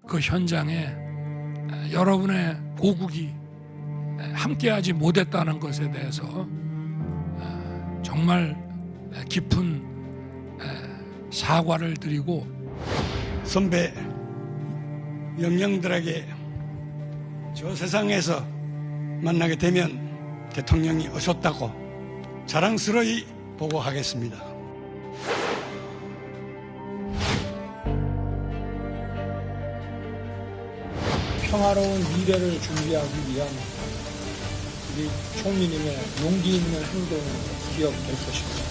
그 현장에 여러분의 고국이 함께하지 못했다는 것에 대해서 정말 깊은 사과를 드리고, 선배 영령들에게 저 세상에서 만나게 되면 대통령이 오셨다고 자랑스러이 보고하겠습니다. 평화로운 미래를 준비하기 위한 우리 총리님의 용기 있는 행동이 기억될 것입니다.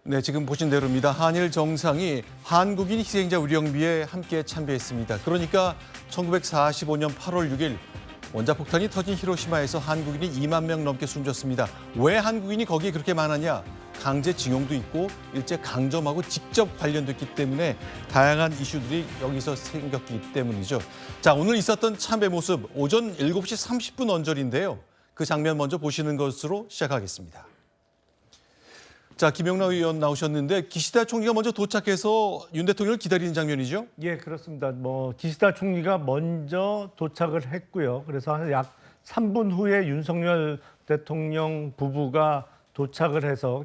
네, 지금 보신 대로입니다. 한일 정상이 한국인 희생자 위령비에 함께 참배했습니다. 그러니까 1945년 8월 6일 원자폭탄이 터진 히로시마에서 한국인이 2만 명 넘게 숨졌습니다. 왜 한국인이 거기에 그렇게 많았냐? 강제징용도 있고 일제 강점하고 직접 관련됐기 때문에 다양한 이슈들이 여기서 생겼기 때문이죠. 자, 오늘 있었던 참배 모습 오전 7시 30분 언저리인데요. 그 장면 먼저 보시는 것으로 시작하겠습니다. 자, 김영남 의원 나오셨는데 기시다 총리가 먼저 도착해서 윤 대통령을 기다리는 장면이죠? 예, 그렇습니다. 기시다 총리가 먼저 도착을 했고요. 그래서 약 3분 후에 윤석열 대통령 부부가 도착을 해서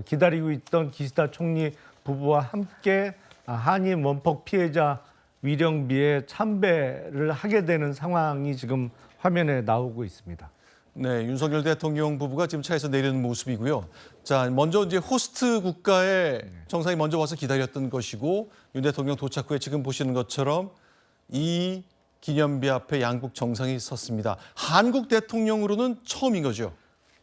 기다리고 있던 기시다 총리 부부와 함께 한일 원폭 피해자 위령비에 참배를 하게 되는 상황이 지금 화면에 나오고 있습니다. 네, 윤석열 대통령 부부가 지금 차에서 내리는 모습이고요. 자, 먼저 이제 호스트 국가의 정상이 먼저 와서 기다렸던 것이고, 윤 대통령 도착 후에 지금 보시는 것처럼 이 기념비 앞에 양국 정상이 섰습니다. 한국 대통령으로는 처음인 거죠?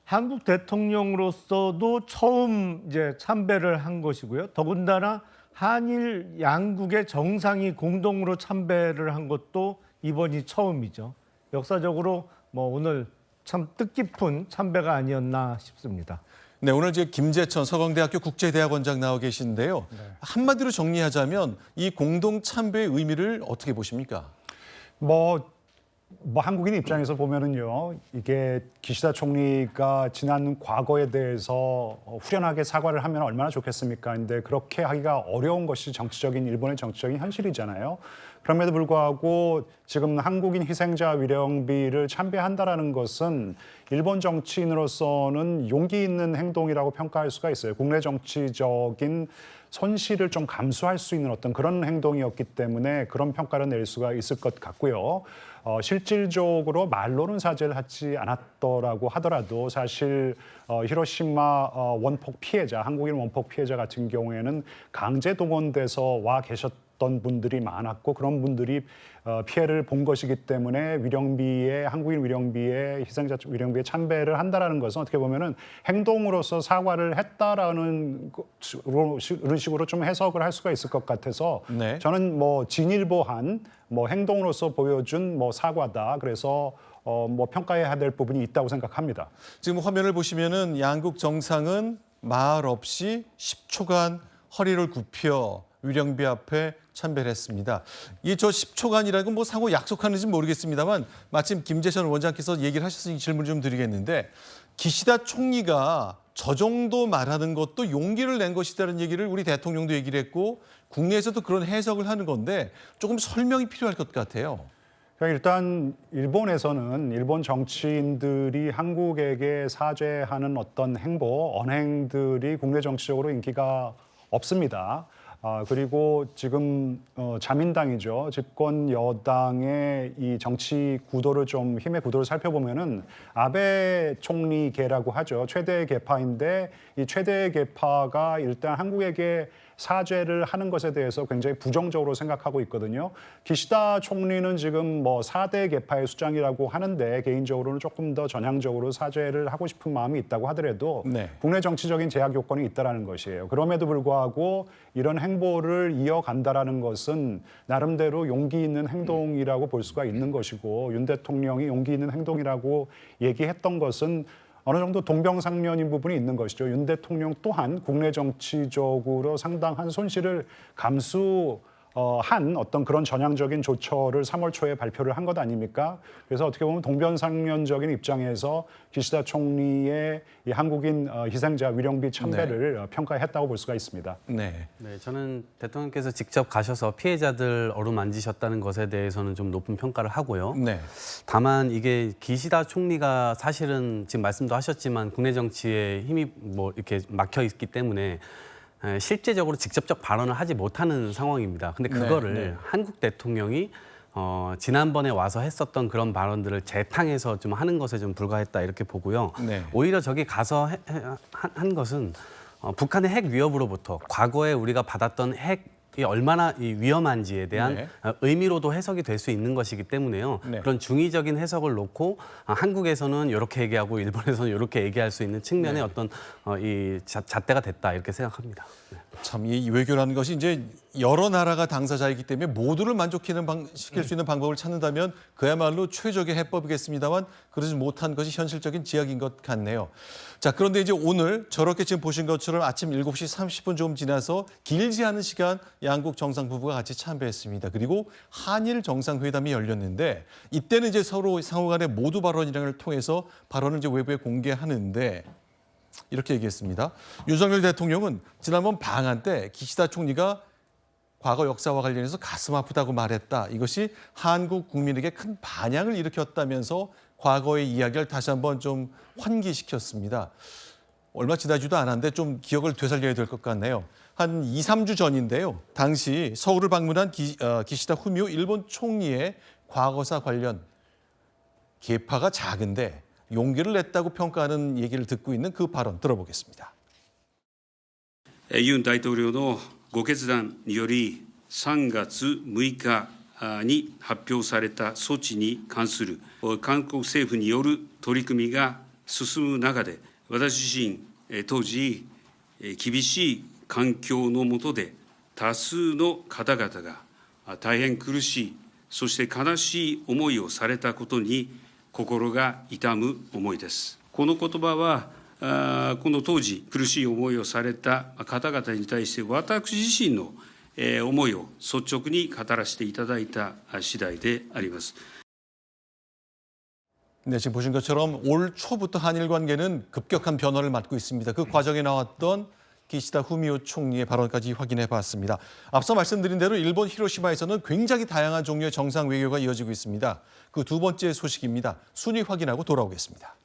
한국 대통령으로서도 처음 이제 참배를 한 것이고요. 더군다나 한일 양국의 정상이 공동으로 참배를 한 것도 이번이 처음이죠. 역사적으로 오늘 참 뜻깊은 참배가 아니었나 싶습니다. 네, 오늘 이제 김재천 서강대학교 국제대학원장 나와 계신데요. 네. 한마디로 정리하자면 이 공동 참배의 의미를 어떻게 보십니까? 한국인 입장에서 보면은요, 이게 기시다 총리가 지난 과거에 대해서 후련하게 사과를 하면 얼마나 좋겠습니까? 근데 그렇게 하기가 어려운 것이 일본의 정치적인 현실이잖아요. 그럼에도 불구하고 지금 한국인 희생자 위령비를 참배한다라는 것은 일본 정치인으로서는 용기 있는 행동이라고 평가할 수가 있어요. 국내 정치적인 손실을 좀 감수할 수 있는 어떤 그런 행동이었기 때문에 그런 평가를 내릴 수가 있을 것 같고요. 실질적으로 말로는 사죄를 하지 않았더라고 하더라도 사실 히로시마 원폭 피해자, 한국인 원폭 피해자 같은 경우에는 강제 동원돼서 와 계셨던 분들이 많았고 그런 분들이 피해를 본 것이기 때문에 한국인 위령비에 희생자 위령비에 참배를 한다라는 것은 어떻게 보면은 행동으로서 사과를 했다라는 이런 식으로 좀 해석을 할 수가 있을 것 같아서 네. 저는 진일보한 행동으로서 보여준 사과다. 그래서 평가해야 될 부분이 있다고 생각합니다. 지금 화면을 보시면은 양국 정상은 말 없이 10초간 허리를 굽혀 위령비 앞에 참배를 했습니다. 이 저 10초간이라고 상호 약속하는지 모르겠습니다만 마침 김재천 원장께서 얘기를 하셨으니 질문 좀 드리겠는데 기시다 총리가 저 정도 말하는 것도 용기를 낸 것이라는 얘기를 우리 대통령도 얘기를 했고 국내에서도 그런 해석을 하는 건데 조금 설명이 필요할 것 같아요. 일단 일본에서는 일본 정치인들이 한국에게 사죄하는 어떤 언행들이 국내 정치적으로 인기가 없습니다. 그리고 지금 자민당이죠. 집권 여당의 이 정치 구도를 힘의 구도를 살펴보면은 아베 총리계라고 하죠. 최대 계파인데 이 최대 계파가 일단 한국에게 사죄를 하는 것에 대해서 굉장히 부정적으로 생각하고 있거든요. 기시다 총리는 지금 4대 계파의 수장이라고 하는데 개인적으로는 조금 더 전향적으로 사죄를 하고 싶은 마음이 있다고 하더라도 네. 국내 정치적인 제약 요건이 있다는 것이에요. 그럼에도 불구하고 이런 행보를 이어간다라는 것은 나름대로 용기 있는 행동이라고 볼 수가 있는 것이고 윤 대통령이 용기 있는 행동이라고 얘기했던 것은 어느 정도 동병상련인 부분이 있는 것이죠. 윤 대통령 또한 국내 정치적으로 상당한 손실을 감수한 어떤 그런 전향적인 조처를 3월 초에 발표를 한 것 아닙니까? 그래서 어떻게 보면 동병상련적인 입장에서 기시다 총리의 이 한국인 희생자 위령비 참배를 평가했다고 볼 수가 있습니다. 네. 네, 저는 대통령께서 직접 가셔서 피해자들 어루만지셨다는 것에 대해서는 좀 높은 평가를 하고요. 네. 다만 이게 기시다 총리가 사실은 지금 말씀도 하셨지만 국내 정치에 힘이 뭐 이렇게 막혀 있기 때문에 실제적으로 직접적 발언을 하지 못하는 상황입니다. 근데 그거를 한국 대통령이 지난번에 와서 했었던 그런 발언들을 재탕해서 좀 하는 것에 좀 불과했다 이렇게 보고요. 네. 오히려 저기 가서 한 것은 북한의 핵 위협으로부터 과거에 우리가 받았던 핵이 얼마나 위험한지에 대한 의미로도 해석이 될 수 있는 것이기 때문에요. 네. 그런 중의적인 해석을 놓고 한국에서는 이렇게 얘기하고 일본에서는 이렇게 얘기할 수 있는 측면의 어떤 이 잣대가 됐다 이렇게 생각합니다. 참 이 외교라는 것이 이제 여러 나라가 당사자이기 때문에 모두를 시킬 수 있는 방법을 찾는다면 그야말로 최적의 해법이겠습니다만 그러지 못한 것이 현실적인 지역인 것 같네요. 자, 그런데 이제 오늘 저렇게 지금 보신 것처럼 아침 7시 30분 좀 지나서 길지 않은 시간 양국 정상 부부가 같이 참배했습니다. 그리고 한일 정상회담이 열렸는데 이때는 이제 서로 상호 간의 모두 발언이라는 걸 통해서 발언을 이제 외부에 공개하는데 이렇게 얘기했습니다. 윤석열 대통령은 지난번 방한 때 기시다 총리가 과거 역사와 관련해서 가슴 아프다고 말했다. 이것이 한국 국민에게 큰 반향을 일으켰다면서 과거의 이야기를 다시 한번 좀 환기시켰습니다. 얼마 지나지도 않았는데 좀 기억을 되살려야 될 것 같네요. 한 2, 3주 전인데요. 당시 서울을 방문한 기시다 후미오 일본 총리의 과거사 관련 계파가 작은데 용기를 냈다고 평가하는 얘기를 듣고 있는 그 발언 들어보겠습니다. ユン大統領のご決断により3月6日に発表された措置に関する韓国政府による取り組みが進む中で私自身当時厳しい環境の下で多数の方々が大変苦しいそして悲しい思いをされたことに心が痛む思いです。この言葉はこの当時苦しい思いをされた方々に対して私自身の思いを率直に語らせていただいた次第であります。 네, 지금 보신 것처럼 올 초부터 한일 관계는 급격한 변화를 맞고 있습니다. 그 과정에 나왔던 기시다 후미오 총리의 발언까지 확인해 봤습니다. 앞서 말씀드린 대로 일본 히로시마에서는 굉장히 다양한 종류의 정상 외교가 이어지고 있습니다. 그 두 번째 소식입니다. 순위 확인하고 돌아오겠습니다.